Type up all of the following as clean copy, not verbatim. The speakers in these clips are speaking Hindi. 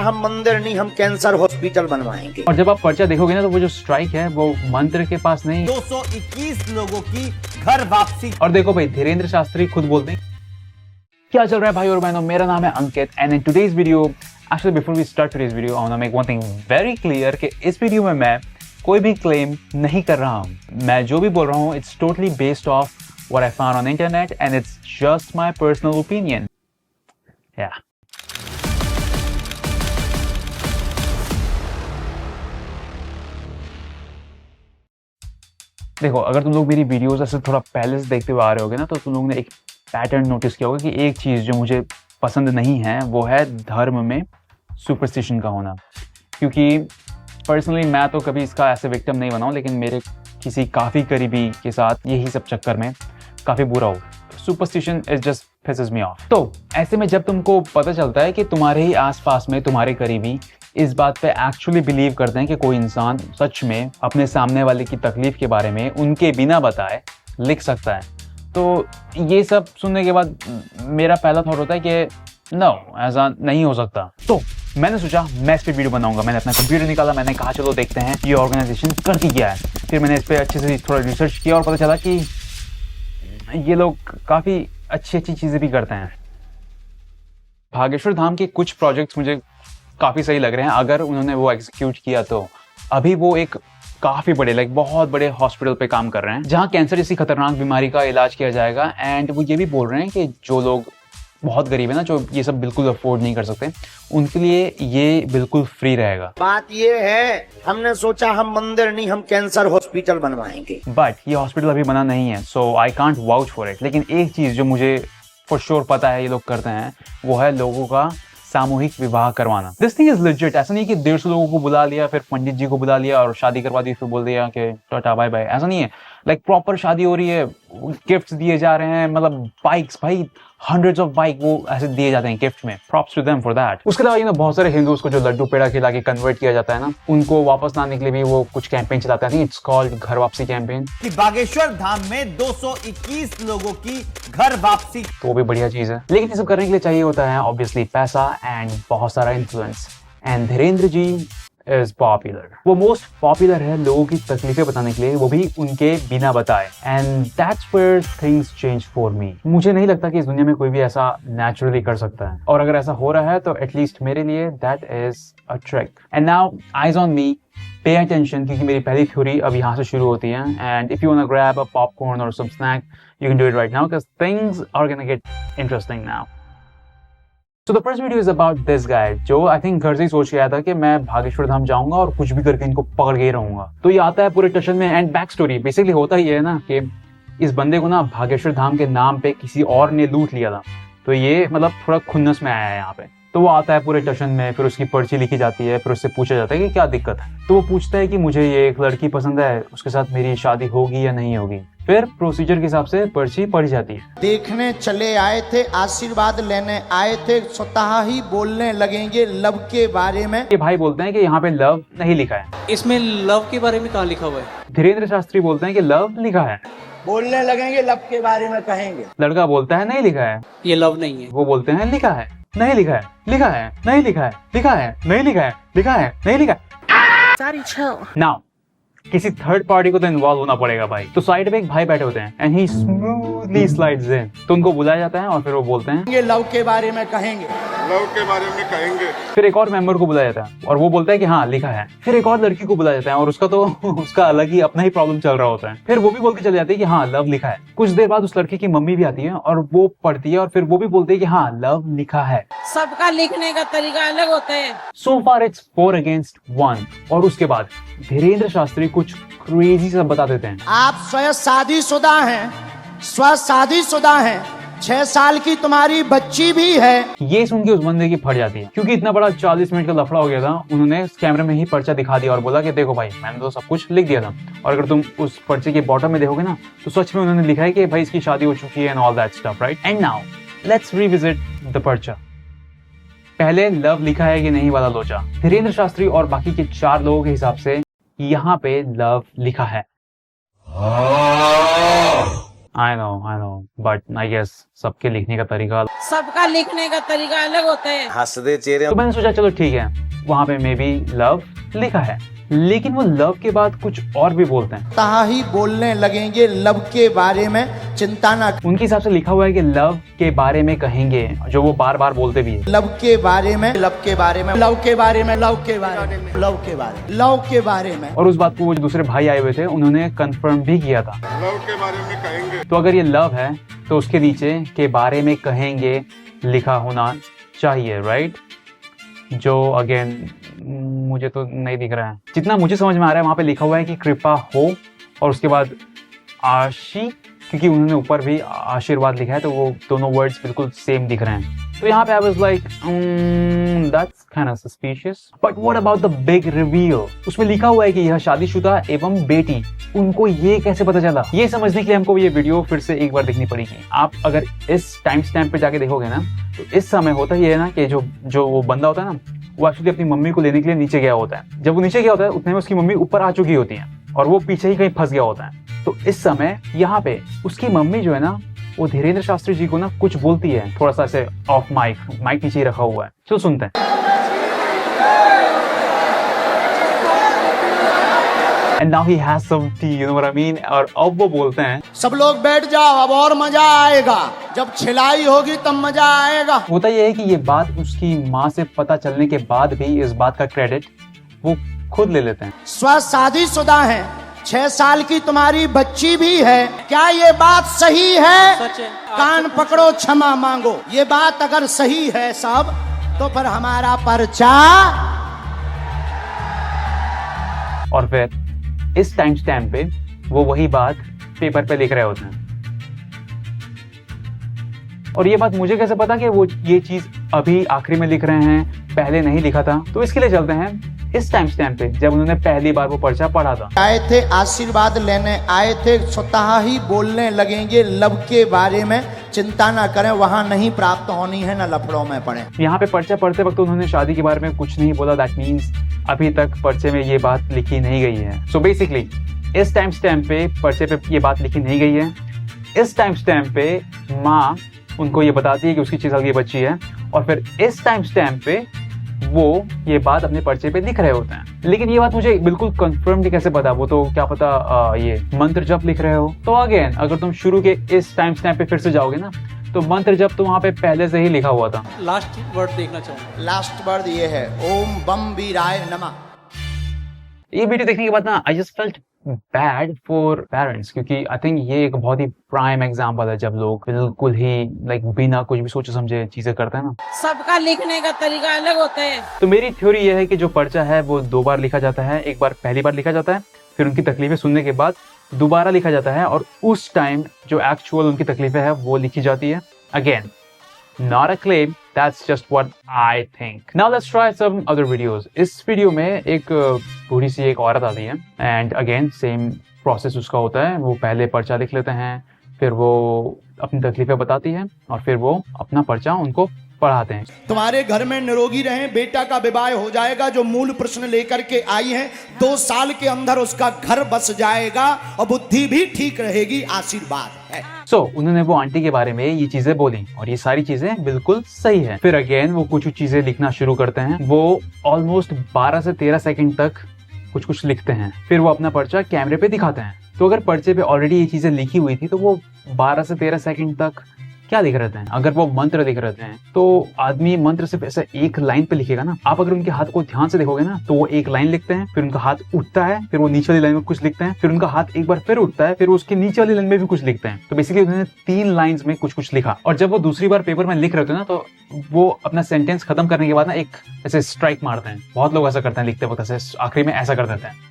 हम मंदिर नहीं, हम कैंसर हॉस्पिटल बनवाएंगे। और जब आप पर्चा देखोगे ना तो वो जो स्ट्राइक है वो मंत्र के पास नहीं, 221 लोगों की घर वापसी। और देखो भाई धीरेन्द्र शास्त्री खुद बोलते हैं। क्या चल रहा है भाई और बहनों, मेरा नाम है Ankit and in today's video, actually before we start today's video I want to make one thing very clear कि इस वीडियो में मैं कोई भी क्लेम नहीं कर रहा हूं। मैं जो भी बोल रहा हूं it's totally based of what I found on internet and it's just my personal opinion. या देखो, अगर तुम लोग मेरी वीडियोस ऐसे थोड़ा पहले से देखते हुए आ रहे होगे ना तो तुम लोगों ने एक पैटर्न नोटिस किया होगा कि एक चीज़ जो मुझे पसंद नहीं है वो है धर्म में सुपरस्टिशन का होना। क्योंकि पर्सनली मैं तो कभी इसका ऐसे विक्टिम नहीं बना हूं, लेकिन मेरे किसी काफ़ी करीबी के साथ यही सब चक्कर में काफ़ी बुरा हो। Superstition is just pisses me off. तो ऐसे में जब तुमको पता चलता है कि तुम्हारे ही आसपास में तुम्हारे करीबी इस बात पे एक्चुअली बिलीव करते हैं कि कोई इंसान सच में अपने सामने वाले की तकलीफ के बारे में उनके बिना बताए लिख सकता है, तो ये सब सुनने के बाद मेरा पहला थॉट होता है कि नो, ऐसा नहीं हो सकता। तो मैंने सोचा मैं इस पर वीडियो बनाऊंगा। मैंने अपना कंप्यूटर निकाला, मैंने कहा चलो देखते हैं ये ऑर्गेनाइजेशन करती क्या है। फिर मैंने इस पर अच्छे से थोड़ा रिसर्च किया और पता चला कि ये लोग काफ़ी अच्छी अच्छी चीज़ें भी करते हैं। भागेश्वर धाम के कुछ प्रोजेक्ट्स मुझे काफ़ी सही लग रहे हैं। अगर उन्होंने वो एग्जीक्यूट किया तो अभी वो एक काफ़ी बड़े बहुत बड़े हॉस्पिटल पे काम कर रहे हैं जहाँ कैंसर जैसी खतरनाक बीमारी का इलाज किया जाएगा। एंड वो ये भी बोल रहे हैं कि जो लोग बहुत गरीब है ना, जो ये सब बिल्कुल अफोर्ड नहीं कर सकते, उनके लिए ये बिल्कुल फ्री रहेगा। बात ये है, हमने सोचा हम मंदिर नहीं, हम कैंसर हॉस्पिटल बनवाएंगे। बट ये हॉस्पिटल अभी बना नहीं है, so I can't vouch for it. लेकिन एक चीज़ जो मुझे फॉर श्योर पता है ये लोग करते हैं वो है लोगों का सामूहिक विवाह करवाना। This thing is legit. ऐसा नहीं कि 150 लोगों को बुला लिया, फिर पंडित जी को बुला लिया और शादी करवा दी, फिर बोल दिया कि टाटा बाय बाय। ऐसा नहीं है। लाइक प्रॉपर शादी हो रही है, गिफ्ट्स दिए जा रहे हैं, मतलब बाइक्स, भाई हंड्रेड्स ऑफ बाइक वो ऐसे दिए जाते हैं गिफ्ट में। Props to them for that. उसके अलावा बहुत सारे हिंदूज को जो लड्डू पेड़ा खिला के कन्वर्ट किया जाता है ना, उनको वापस लाने के लिए भी वो कुछ कैंपेन चलाते हैं। इट्स कॉल्ड घर वापसी कैंपेन। बागेश्वर धाम में 221 लोगों की घर वापसी, तो वो भी बढ़िया चीज है। लेकिन ये सब करने के लिए चाहिए होता है ऑब्वियसली पैसा एंड बहुत सारा influence. And Dhirendra ji is popular. वो मोस्ट पॉपुलर है लोगों की तकलीफें बताने के लिए, वो भी उनके बिना बताए। And that's where things change for me. मुझे नहीं लगता कि इस दुनिया में कोई भी ऐसा नेचुरली कर सकता है, और अगर ऐसा हो रहा है तो एटलीस्ट मेरे लिए that is a trick. And now eyes on me, pay attention, क्योंकि मेरी पहली थ्योरी अब यहाँ से शुरू होती है। And if you want to grab a popcorn और some snack you can do it right now because things are gonna get interesting now. So the first video is about this guy जो I think घर से ही सोच के आया था कि मैं भागेश्वर धाम जाऊंगा और कुछ भी करके इनको पकड़ के ही रहूंगा। तो ये आता है पूरे टशन में। एंड बैक स्टोरी बेसिकली होता ही है ना कि इस बंदे को ना भागेश्वर धाम के नाम पे किसी और ने लूट लिया था, तो ये मतलब थोड़ा खुन्नस में आया है यहाँ पे। तो वो आता है पूरे टशन में, फिर उसकी पर्ची लिखी जाती है, फिर उससे पूछा जाता है कि क्या दिक्कत है। तो वो पूछता है कि मुझे ये एक लड़की पसंद है, उसके साथ मेरी शादी होगी या नहीं होगी। फिर प्रोसीजर के हिसाब से पर्ची पढ़ी जाती है। देखने चले आए थे, आशीर्वाद लेने आए थे, स्वतः ही बोलने लगेंगे लव के बारे में। ये भाई बोलते हैं कि यहाँ पे लव नहीं लिखा है। इसमें लव के बारे में कहाँ लिखा हुआ है? धीरेन्द्र शास्त्री बोलते हैं कि लव लिखा है। बोलने लगेंगे लव के बारे में कहेंगे। लड़का बोलता है नहीं लिखा है। ये लव नहीं है। वो बोलते हैं लिखा है, नहीं लिखा है, लिखा है, नहीं लिखा है, लिखा है, नहीं लिखा है, लिखा है, नहीं लिखा है। नाउ किसी थर्ड पार्टी को तो इन्वॉल्व होना पड़ेगा भाई। तो साइड में एक भाई बैठे होते हैं एंड ही स्मूथली स्लाइड्स इन। तो उनको बुलाया जाता है और फिर वो बोलते हैं ये लव के बारे में कहेंगे, लव के बारे में कहेंगे। फिर एक और मेंबर को बुलाया जाता है और वो बोलता है कि हाँ लिखा है। फिर एक और लड़की को बुलाया जाता है और उसका तो उसका अलग ही अपना ही प्रॉब्लम चल रहा होता है। फिर वो भी बोल के चले जाते हैं कि हाँ लव लिखा है। कुछ देर बाद उस लड़की की मम्मी भी आती है और वो पढ़ती है और फिर वो भी बोलती है कि हाँ लव लिखा है। सबका लिखने का तरीका अलग होता है। So far it's 4 against 1। और उसके बाद धीरेन्द्र शास्त्री कुछ क्रेजी सब बता देते हैं। आप स्वयं शादीशुदा हैं, शादीशुदा हैं, 6 साल की तुम्हारी बच्ची भी है। ये सुन के उस बंदे की फट जाती है, क्योंकि इतना बड़ा 40 मिनट का लफड़ा हो गया था। उन्होंने कैमरे में ही पर्चा दिखा दिया और बोला कि देखो भाई मैंने तो सब कुछ लिख दिया था। और अगर तुम उस पर्चे के बॉटम में देखोगे ना तो सच में उन्होंने लिखा है कि भाई इसकी शादी हो चुकी है and all that stuff, right. And now let's revisit the पर्चा। पहले लव लिखा है कि नहीं वाला लोचा। धीरेन्द्र शास्त्री और बाकी के 4 लोगों के हिसाब से यहाँ पे लव लिखा है। I know but I guess सबके लिखने का तरीका। सबका लिखने का तरीका अलग होता है। हंसदे चेहरे तो मैंने सोचा चलो ठीक है, वहां पे मे बी लव लिखा है, लेकिन वो लव के बाद कुछ और भी बोलते हैं। कहा ही बोलने लगेंगे लब के बारे में, चिंता ना। उनके हिसाब से लिखा हुआ है कि लव के बारे में कहेंगे, जो वो बार बार बोलते भी है। लब के बारे में, लब के बारे में, लव के बारे में, लव के बारे में, लव के बारे में, लव के बारे में। और उस बात को वो जो दूसरे भाई आए हुए थे उन्होंने कंफर्म भी किया था। लव के बारे में कहेंगे। तो अगर ये लव है तो उसके नीचे के बारे में कहेंगे लिखा होना चाहिए, राइट? जो अगेन मुझे तो नहीं दिख रहा है। जितना मुझे समझ में आ रहा है वहां पे लिखा हुआ है कि कृपा हो और उसके बाद आशी, क्योंकि उन्होंने ऊपर भी आशीर्वाद लिखा है तो वो दोनों वर्ड्स बिल्कुल सेम दिख रहे हैं। तो यहाँ पे I was like that's kind of suspicious, but what about the big reveal? उसमें लिखा हुआ है कि यह शादीशुदा एवं बेटी। उनको ये कैसे पता चला? ये समझने के लिए हमको ये वीडियो फिर से एक बार देखनी पड़ेगी। आप अगर इस टाइम स्टैम्प पे जाके देखोगे ना तो इस समय होता ये है ना कि जो वो बंदा होता है ना, वो एक्चुअली अपनी मम्मी को लेने के लिए नीचे गया होता है। जब वो नीचे गया होता है उतने में उसकी मम्मी ऊपर आ चुकी होती है और वो पीछे ही कहीं फंस गया होता है। तो इस समय यहाँ पे उसकी मम्मी जो है ना, वो धीरेन्द्र शास्त्री जी को ना कुछ बोलती है, थोड़ा सा ऐसे ऑफ माइक नीचे ही रखा हुआ है। चलो सुनते हैं। And now he has some tea, you know what I mean? और अब वो बोलते हैं, सब लोग बैठ जाओ, अब और मजा आएगा। जब छिलाई होगी तब मजा आएगा। होता यह है कि ये बात उसकी माँ से पता चलने के बाद भी इस बात का क्रेडिट वो खुद ले लेते हैं। शादीशुदा है, 6 साल की तुम्हारी बच्ची भी है। क्या ये बात सही है? सच है। कान पकड़ो, क्षमा मांगो। ये बात अगर सही है सब, तो फिर हमारा पर्चा। और फिर इस टाइम स्टैम्प पे वो वही बात पेपर पे लिख रहे होते हैं। और ये बात मुझे कैसे पता कि वो ये चीज अभी आखिरी में लिख रहे हैं, पहले नहीं लिखा था? तो इसके लिए चलते हैं इस टाइम स्टैम्प पे जब उन्होंने पहली बार वो पर्चा पढ़ा था। आए थे आशीर्वाद लेने, आए थे स्वतः ही बोलने लगेंगे लब के बारे में, चिंता ना करें, वहां नहीं प्राप्त होनी है, न लफड़ों में पड़े। यहाँ पे पर्चा पढ़ते वक्त उन्होंने शादी के बारे में कुछ नहीं बोला। दैट मीन्स अभी तक पर्चे में ये बात लिखी नहीं गई है। सो बेसिकली इस टाइम स्टैम्प पे पर्चे पे ये बात लिखी नहीं गई है। इस टाइम स्टैम्प पे माँ उनको ये बताती है कि उसकी 6 साल की बच्ची है, और फिर इस टाइम स्टैम्प पे वो ये बात अपने पर्चे पे लिख रहे होते हैं। लेकिन ये बात मुझे बिल्कुल कंफर्म नहीं कैसे पता, वो तो क्या पता ये मंत्र जप लिख रहे हो। तो अगेन अगर तुम शुरू के इस टाइम स्टैम्प पे फिर से जाओगे ना, तो मंत्र जप तो वहां पे पहले से ही लिखा हुआ था। लास्ट वर्ड देखना चाहूंगा। लास्ट वर्ड ये है, ओम बम वीराय नमः। ये वीडियो देखने के बाद ना I just felt bad for parents, क्योंकि आई थिंक ये एक बहुत ही प्राइम एग्जांपल है जब लोग बिल्कुल ही लाइक बिना कुछ भी सोचे समझे चीजें करते हैं ना। सबका लिखने का तरीका अलग होता है। तो मेरी थ्योरी ये है कि जो पर्चा है वो 2 बार लिखा जाता है। एक बार पहली बार लिखा जाता है, फिर उनकी तकलीफें सुनने के बाद दोबारा लिखा जाता है, और उस टाइम जो एक्चुअल उनकी तकलीफें है वो लिखी जाती है। Again not a claim, that's just what I think. Now let's try some other videos. इस वीडियो में एक बूढ़ी सी एक औरत आती है, and again same process उसका होता है। वो पहले पर्चा लिख लेते हैं, फिर वो अपनी तकलीफें बताती है, और फिर वो अपना पर्चा उनको पढ़ाते हैं। तुम्हारे घर में निरोगी रहें, बेटा का विवाह हो जाएगा। जो मूल प्रश्न लेकर के आई है, 2 साल के अंदर उसका घर बस जाएगा और बुद्धि भी ठीक रहेगी, आशीर्वाद है। उन्होंने वो आंटी के बारे में ये चीजें बोली, और ये सारी चीजें बिल्कुल सही है। फिर अगेन वो कुछ चीजें लिखना शुरू करते हैं। वो ऑलमोस्ट 12 से 13 सेकंड तक कुछ लिखते हैं, फिर वो अपना पर्चा कैमरे पे दिखाते हैं। तो अगर पर्चे पे ऑलरेडी ये चीजें लिखी हुई थी, तो वो 12 से 13 सेकंड तक क्या लिख रहे थे? अगर वो मंत्र लिख रहे थे तो आदमी मंत्र सिर्फ ऐसे एक लाइन पे लिखेगा ना। आप अगर उनके हाथ को ध्यान से देखोगे ना, तो वो एक लाइन लिखते हैं, फिर उनका हाथ उठता है, फिर वो नीचे वाली लाइन में कुछ लिखते हैं, फिर उनका हाथ एक बार फिर उठता है, फिर उसके नीचे वाली लाइन में भी कुछ लिखते हैं। तो बेसिकली उन्होंने 3 लाइन्स में कुछ लिखा, और जब वो दूसरी बार पेपर में लिख रहे थे ना, तो वो अपना सेंटेंस खत्म करने के बाद ना एक ऐसे स्ट्राइक मारते हैं। बहुत लोग ऐसा करते हैं, लिखते वक्त ऐसे आखिरी में ऐसा कर देते हैं।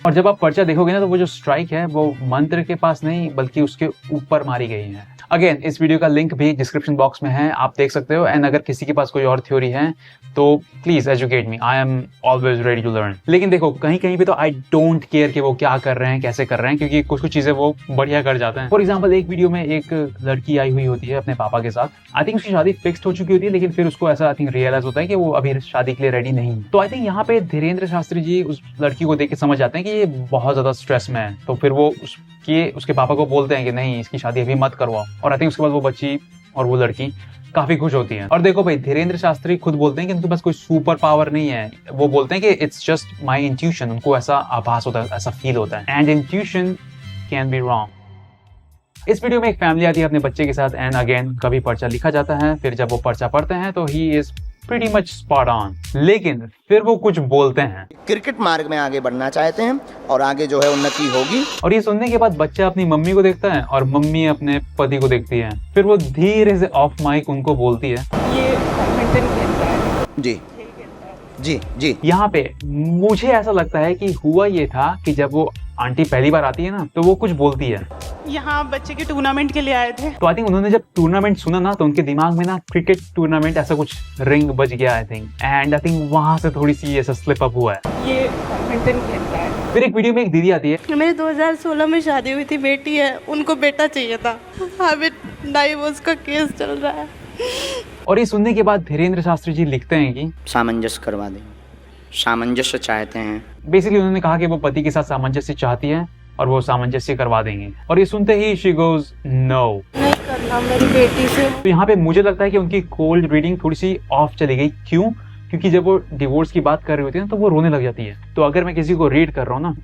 और जब आप पर्चा देखोगे ना, तो वो जो स्ट्राइक है वो मंत्र के पास नहीं बल्कि उसके ऊपर मारी गई है। अगेन इस वीडियो का लिंक भी डिस्क्रिप्शन बॉक्स में है, आप देख सकते हो। एंड अगर किसी के पास कोई और थ्योरी है तो please educate me, I am always ready to learn. लेकिन देखो कहीं कहीं पे तो आई डोंट केयर कि वो क्या कर रहे हैं, कैसे कर रहे हैं, क्योंकि कुछ चीजें वो बढ़िया कर जाते हैं। फॉर एग्जाम्पल एक वीडियो में एक लड़की आई हुई होती है अपने पापा के साथ। आई थिंक उसकी शादी फिक्स्ड हो चुकी होती है, लेकिन फिर उसको ऐसा आई थिंक रियलाइज होता है कि वो अभी शादी के लिए रेडी नहीं है। तो आई थिंक यहाँ पे धीरेन्द्र शास्त्री जी उस लड़की को देख के समझ जाते हैं कि ये बहुत ज्यादा स्ट्रेस में है। तो फिर वो उस कि उसके पापा को बोलते हैं कि नहीं इसकी शादी अभी मत करवाओ, और आई थिंक उसके बाद वो बच्ची और वो लड़की काफी खुश होती है। और देखो भाई, धीरेन्द्र शास्त्री खुद बोलते हैं कि उनके पास कोई सुपर पावर नहीं है। वो बोलते हैं कि इट्स जस्ट माय इंट्यूशन, उनको ऐसा आभास होता है, ऐसा फील होता है, and intuition can be wrong. इस वीडियो में एक फैमिली आती है अपने बच्चे के साथ, एंड अगेन कभी पर्चा लिखा जाता है, फिर जब वो पर्चा पढ़ते हैं तो he is pretty much spot on, लेकिन फिर वो कुछ बोलते हैं। क्रिकेट मार्ग में आगे बढ़ना चाहते हैं और आगे जो है उन्नति होगी। और ये सुनने के बाद बच्चा अपनी मम्मी को देखता है और मम्मी अपने पति को देखती है। फिर वो धीरे से ऑफ माइक उनको बोलती है, ये बैडमिंटन खेलता है। जी जी जी। यहाँ पे मुझे ऐसा लगता है कि हुआ ये था कि जब वो आंटी पहली बार आती है ना, तो वो कुछ बोलती है। यहाँ बच्चे के टूर्नामेंट के लिए आए थे। तो आई थिंक उन्होंने जब टूर्नामेंट सुना ना, तो उनके दिमाग में ना क्रिकेट टूर्नामेंट ऐसा कुछ रिंग बज गया I think, and I think वहां से थोड़ी सी ऐसा स्लिप अप हुआ है। ये बैडमिंटन खेलता है। फिर एक वीडियो में एक दीदी आती है, मेरे 2016 में शादी हुई थी, बेटी है, उनको बेटा चाहिए था, अभी डाइवोर्स का केस चल रहा है। और ये सुनने के बाद धीरेन्द्र शास्त्री जी लिखते हैं कि सामंजस्य करवा दें, सामंजस्य चाहते हैं। बेसिकली उन्होंने कहा कि वो पति के साथ सामंजस्य चाहती है और वो सामंजस्य करवा देंगे। और ये सुनते ही शी गोज नो, नहीं करना मेरी बेटी से। तो यहाँ पे मुझे लगता है कि उनकी कोल्ड रीडिंग थोड़ी सी ऑफ चली गई। क्यों? क्योंकि जब वो डिवोर्स की बात कर रही होती है ना, तो वो रोने लग जाती है। तो अगर मैं किसी को रीड कर रहा हूँ ना,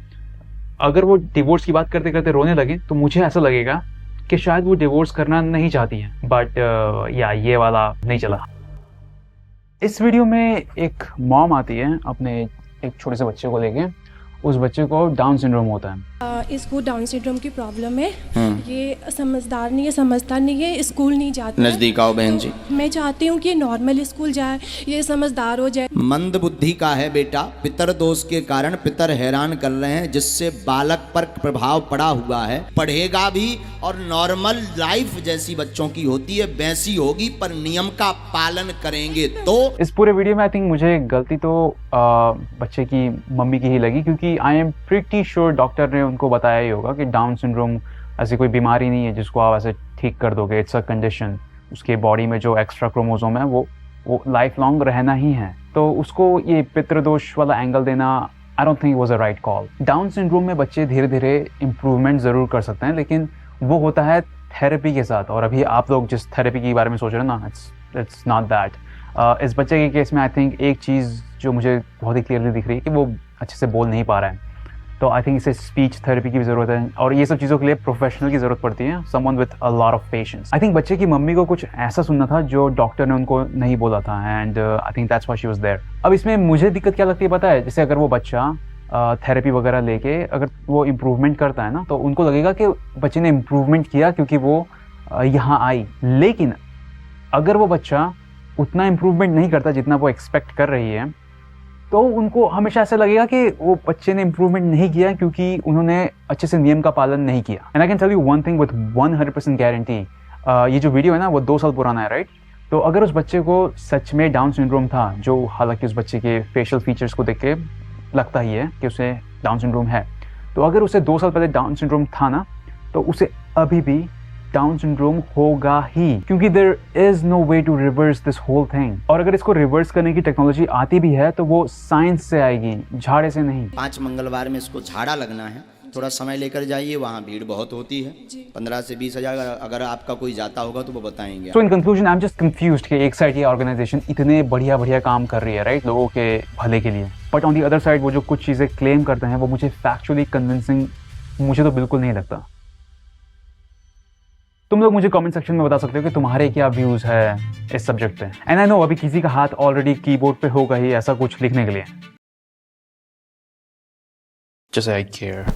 अगर वो डिवोर्स की बात करते करते रोने लगे, तो मुझे ऐसा लगेगा कि शायद वो डिवोर्स करना नहीं चाहती है। बट या ये वाला नहीं चला। इस वीडियो में एक मॉम आती है अपने एक छोटे से बच्चे को लेके। उस बच्चे को डाउन सिंड्रोम होता है। इसको डाउन सिंड्रोम की प्रॉब्लम है। ये समझदार नहीं है, समझता नहीं है, स्कूल नहीं जाता। नजदीक आओ बहन जी। मैं चाहती हूँ कि नॉर्मल स्कूल जाए, ये समझदार हो जाए। मंद बुद्धि का है बेटा, पितर दोष के कारण पितर हैरान कर रहे हैं, जिससे बालक पर प्रभाव पड़ा हुआ है। पढ़ेगा भी और नॉर्मल लाइफ जैसी बच्चों की होती है वैसी होगी, पर नियम का पालन करेंगे तो। इस पूरे वीडियो में आई थिंक मुझे गलती तो बच्चे की मम्मी की ही लगी, क्योंकि I am pretty sure doctor ने उनको बताया ही होगा कि डाउन सिंड्रोम ऐसी कोई बीमारी नहीं है जिसको आप ऐसे ठीक कर दोगे। It's a condition. उसके बॉडी में जो एक्स्ट्रा क्रोमोसोम है वो लाइफ लॉन्ग रहना ही है। तो उसको ये पितृदोष वाला एंगल देना I don't think was a right call. Down syndrome में बच्चे धीरे धीरे इम्प्रूवमेंट जरूर कर सकते हैं, लेकिन वो होता है थेरेपी के साथ। और अभी आप लोग जिस थेरेपी के बारे में सोच रहे हैं ना, इट्स नॉट दैट। इस बच्चे के केस में आई थिंक एक चीज़ जो मुझे बहुत ही क्लियरली दिख रही है कि वो अच्छे से बोल नहीं पा रहा है। तो आई थिंक इसे स्पीच थेरेपी की भी ज़रूरत है, और ये सब चीज़ों के लिए प्रोफेशनल की ज़रूरत पड़ती है, someone with a lot of patience. I think बच्चे की मम्मी को कुछ ऐसा सुनना था जो डॉक्टर ने उनको नहीं बोला था, and I think that's why she was there. अब इसमें मुझे दिक्कत क्या लगती है पता है? जैसे अगर वो बच्चा थेरेपी वगैरह लेके अगर वो इम्प्रूवमेंट करता है ना, तो उनको लगेगा कि बच्चे ने इम्प्रूवमेंट किया क्योंकि वो यहाँ आई। लेकिन अगर वो बच्चा उतना इम्प्रूवमेंट नहीं करता जितना वो एक्सपेक्ट कर रही है, तो उनको हमेशा ऐसा लगेगा कि वो बच्चे ने इम्प्रूवमेंट नहीं किया क्योंकि उन्होंने अच्छे से नियम का पालन नहीं किया। And I can tell you one thing with 100% guarantee, ये जो वीडियो है ना वो 2 साल पुराना है, राइट? तो अगर उस बच्चे को सच में डाउन सिंड्रोम था, जो हालांकि उस बच्चे के फेशियल फीचर्स को देख के लगता ही है कि उसे डाउन सिंड्रोम है, तो अगर उसे 2 साल पहले डाउन सिंड्रोम था ना, तो उसे अभी भी डाउन सिंड्रोम होगा ही, क्योंकि there is no way to reverse this whole thing. और अगर इसको रिवर्स करने की टेक्नोलॉजी आती भी है तो वो साइंस से आएगी, झाड़े से नहीं। 5 मंगलवार में इसको झाड़ा लगना है, थोड़ा समय लेकर जाइए, वहाँ भीड़ बहुत होती है। 15 से 20 हजार अगर आपका कोई जाता होगा तो वो बताएंगे। So in conclusion I am just confused कि एक साइड ये ऑर्गेनाइजेशन इतने बढ़िया काम कर रही है, राइट, लोगों के भले के लिए, but on the other side वो जो कुछ चीज़ें क्लेम करते हैं वो मुझे फैक्चुअली कन्विंसिंग मुझे तो बिल्कुल नहीं लगता। तुम लोग मुझे कमेंट सेक्शन में बता सकते हो कि तुम्हारे क्या व्यूज है इस सब्जेक्ट पे। एंड आई नो अभी किसी का हाथ ऑलरेडी कीबोर्ड पे होगा ही ऐसा कुछ लिखने के लिए। Just I care.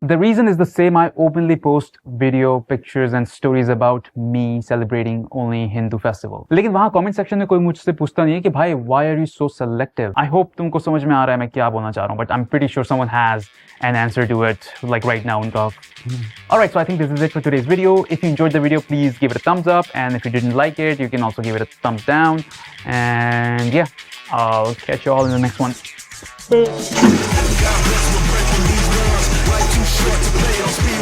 The reason is the same. I openly post video, pictures and stories about me celebrating only Hindu festival. लेकिन वहाँ comment section में कोई मुझसे पूछता नहीं है कि भाई why are you so selective? I hope तुमको समझ में आ रहा है मैं क्या बोलना चाह रहा हूँ, but I'm pretty sure someone has an answer to it like right now उनका। Alright, so I think this is it for today's video. If you enjoyed the video, please give it a thumbs up, and if you didn't like it, you can also give it a thumbs down. And yeah, I'll catch you all in the next one. Short to play on speed.